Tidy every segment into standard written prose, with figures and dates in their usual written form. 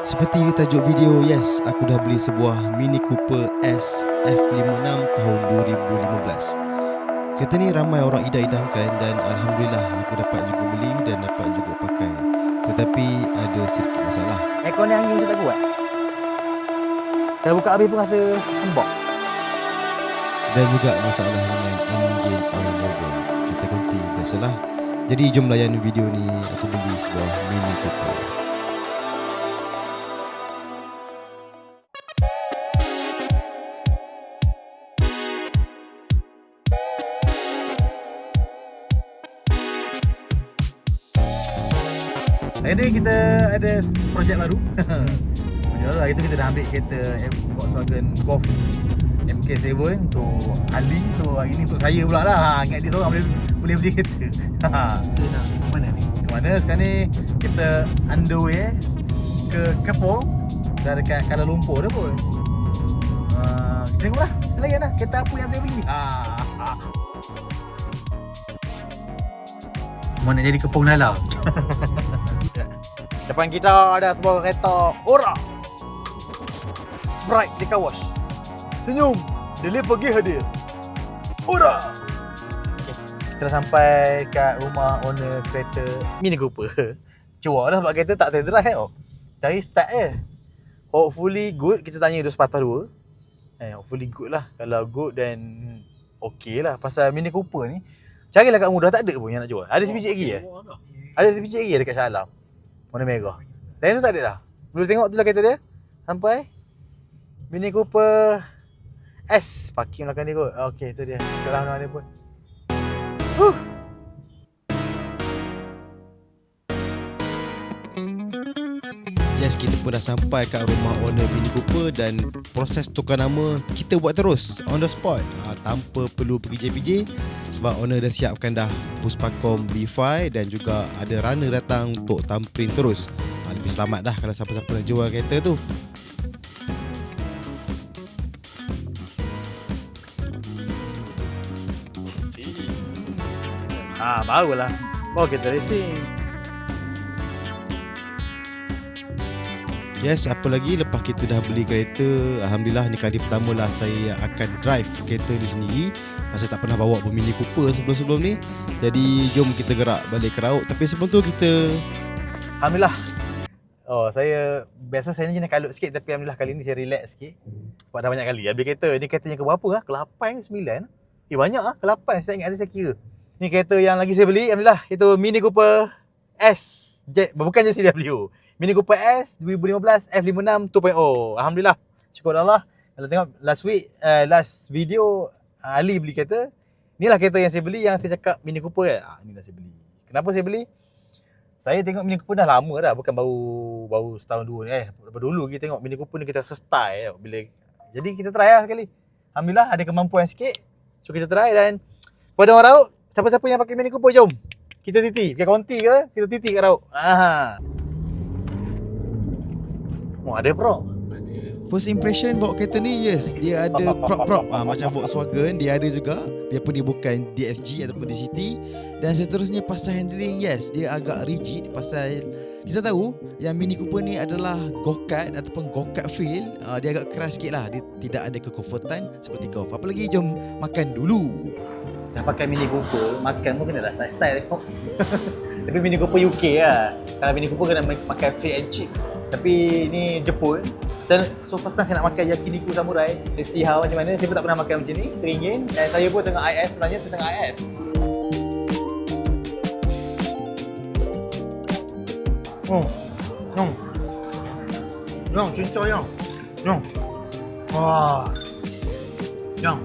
Seperti di tajuk video, yes, aku dah beli sebuah Mini Cooper S F56 tahun 2015. Kereta ni ramai orang idam-idamkan dan Alhamdulillah aku dapat juga beli dan dapat juga pakai. Tetapi ada sedikit masalah. Aircon ni angin macam tak kuat. Kalau buka habis pun rasa sembok. Dan juga masalah dengan engine oil level. Kita ganti biasalah. Jadi jom layan video ni, aku beli sebuah Mini Cooper. Hari ni kita ada projek baru. Hari tu kita dah ambil kereta Volkswagen Golf MK7 untuk Ali. So hari ni untuk saya pula lah. Ingat dia seorang boleh beli kereta. Kita nak ke mana ni? Ke mana? Sekarang ni kita underway ke Keppel. Dah dekat Kuala Lumpur dah pun. Tengoklah, kita layan lah kereta apa yang saya beli. Mau nak jadi kepung lalau. Depan kita ada sebuah kereta Ora Sprite di car wash. Senyum, dia pergi hadir. Ora. Okay. Kita dah sampai kat rumah owner kereta Mini Cooper. Cuak dah sebab kereta tak terdrive tau. Dari start hopefully good. Kita tanya dia sepatah dua. Hopefully good lah. Kalau good then okay lah. Pasal Mini Cooper ni carilah kat mudah tak ada pun yang nak jual. Ada sebiji lagi Ada sebiji lagi dekat Shah Alam. Warna merah. Lain tu tak ada dah. Boleh tengok tu lah kereta dia. Sampai Mini Cooper S. Parking belakang dia kot. Okey, tu dia. Ikutlah nama dia pun. Yes, kita pun dah sampai kat rumah owner Mini Cooper dan proses tukar nama kita buat terus on the spot, tanpa perlu pergi JPJ sebab owner dah siapkan dah Puspakom B5 dan juga ada runner datang untuk thumbprint terus. Lebih selamat dah kalau siapa-siapa nak jual kereta tu. Barulah. Bawa kereta racing. Yes, apa lagi lepas kita dah beli kereta, Alhamdulillah ni kali pertama lah saya akan drive kereta ni sendiri. Pasal tak pernah bawa pun Mini Cooper sebelum-sebelum ni. Jadi jom kita gerak balik ke Rauk. Tapi sebelum tu kita Alhamdulillah. Biasa saya ni jenis kalut sikit, tapi Alhamdulillah kali ni saya relax sikit. Sebab dah banyak kali habis kereta. Ni kereta yang ke berapa lah? Ke-8 ke 9? Banyak lah. Ke-8 saya tak ingat ada saya kira. Ni kereta yang lagi saya beli, Alhamdulillah. Itu Mini Cooper S. Bukan je CW. Mini Cooper S 2015 F56 2.0. Alhamdulillah. Syukur Allah. Kalau tengok last video Ali beli kereta. Inilah kereta yang saya beli, yang saya cakap Mini Cooper kan. Inilah saya beli. Kenapa saya beli? Saya tengok Mini Cooper dah lama dah, bukan baru setahun dua ni. Daripada dulu kita tengok Mini Cooper ni kita rasa style bila. Jadi kita try lah sekali. Alhamdulillah ada kemampuan sikit. So kita try dan pada orang Rauk, siapa-siapa yang pakai Mini Cooper jom. Kita titi, pakai konti ke? Kita titi kat Rauk. Ada prop. first impression bawa kereta ni, yes, dia ada prop-prop macam Volkswagen, dia ada juga biarpun dia bukan DFG ataupun DCT. Dan seterusnya pasal handling, yes, dia agak rigid pasal kita tahu yang Mini Cooper ni adalah go-kart ataupun go-kart feel. Dia agak keras sikit lah, dia tidak ada kecomfortan seperti Golf. Apa lagi, jom makan dulu. Dah pakai Mini Cooper, makan pun kena lah style-style tengok. Tapi Mini Cooper UK lah. Kalau Mini Cooper kena makan free and cheap. Tapi ni Jepun. Dan so first time saya nak makan Yakiniku Samurai. Let's see how macam mana. Saya pun tak pernah makan macam ni, teringin. Dan saya pun tengah IF, sebenarnya saya tengah IF. Yang, cincang yang. Yang. Wah. Yang.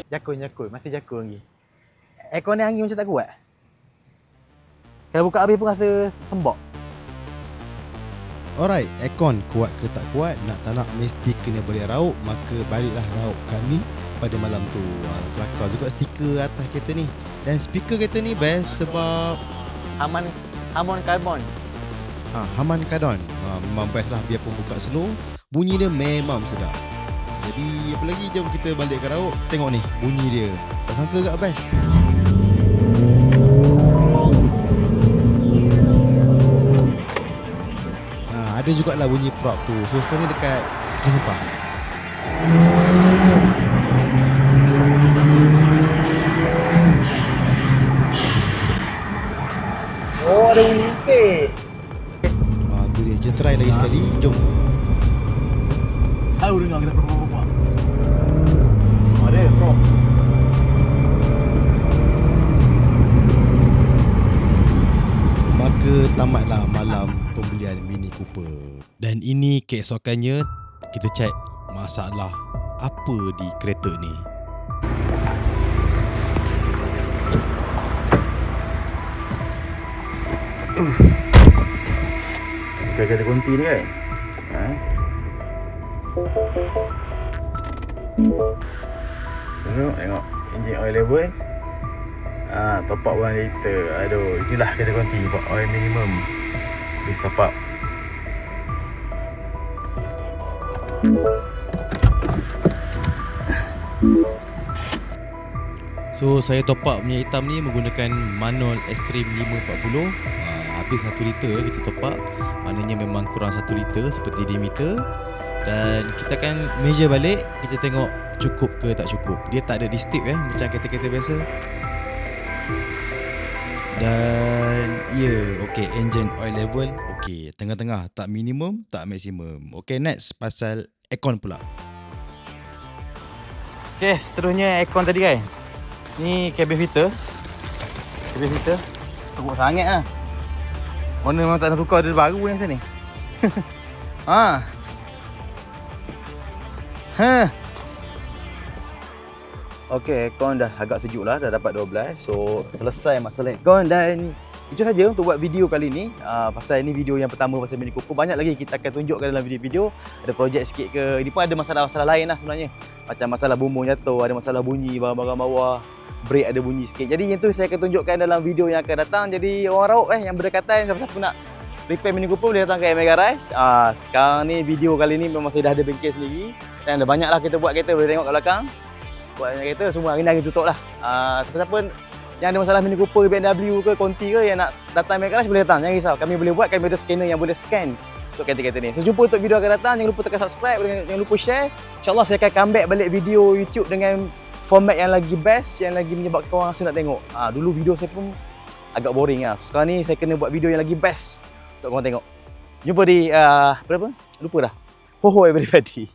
Jakun, masih jakun lagi. Aircon ni angin macam tak kuat. Kalau buka habis pun rasa sembok. Alright, aircon kuat ke tak kuat, nak tak nak mesti kena balik Rauk. Maka baliklah Rauk kami pada malam tu. Kelakar juga stiker atas kereta ni. Dan speaker kereta ni best sebab Harman Kardon. Harman Kardon. Memang best lah, biarpun buka slow, bunyi dia memang sedap. Jadi apa lagi, jom kita balik ke Rauk. Tengok ni bunyi dia, tak sangka agak best. ada jugalah bunyi prop tu. So sekarang ni dekat Sepang. Oh, ada bunyi intake. Tu dia. Jom try lagi sekali. Jom. Tahu dengar kita prop. Ada prop. Maka tamatlah malam pembelian Mini Cooper. Dan ini keesokannya kita cek masalah apa di kereta ni. Kereta kunci ni kan. Tengok engine oil level. Top up 1 liter. Aduh, inilah kereta kunci buat oil minimum. Please top up. So saya top up punya hitam ni menggunakan manual Extreme 540. Habis 1 liter kita top up. Maknanya memang kurang 1 liter seperti diameter. Dan kita akan measure balik, kita tengok cukup ke tak cukup. Dia tak ada distip macam kereta-kereta biasa. Dan okey, engine oil level okey, tengah-tengah, tak minimum, tak maksimum. Okey, next pasal aircon pula. Okey, seterusnya aircon tadi kan. Ni cabin filter. Cabin filter teruk sangat lah. Mana memang tak nak tukar, ada baru yang sana ni. Okey, aircon dah agak sejuk lah, dah dapat 12. So, selesai masalah aircon dan itu saja untuk buat video kali ni. Pasal ini video yang pertama pasal Mini Cooper. Banyak lagi kita akan tunjukkan dalam video-video. Ada projek sikit ke. Ini pun ada masalah-masalah lain lah sebenarnya. Macam masalah bumbung jatuh, ada masalah bunyi barang-barang bawah. Brake ada bunyi sikit. Jadi yang tu saya akan tunjukkan dalam video yang akan datang. Jadi orang Rauk yang berdekatan, siapa-siapa nak repair Mini Cooper boleh datang ke MA Garage. Sekarang ni video kali ni memang saya dah ada bengkel sendiri. Dan ada banyak lah kita buat kereta, boleh tengok kat belakang. Buat kereta semua hari ni tutup lah. Siapa-siapa yang ada masalah Mini Cooper, BMW ke, Conti ke yang nak datang MA Garage boleh datang. Jangan risau, kami boleh buat. Kami ada scanner yang boleh scan untuk kereta-kereta ni. So jumpa untuk video akan datang. Jangan lupa tekan subscribe, jangan lupa share. InsyaAllah saya akan comeback balik video YouTube dengan format yang lagi best, yang lagi menyebabkan orang rasa nak tengok. Dulu video saya pun agak boring lah. Sekarang ni saya kena buat video yang lagi best untuk korang tengok. Jumpa di berapa? Lupa dah. Ho everybody.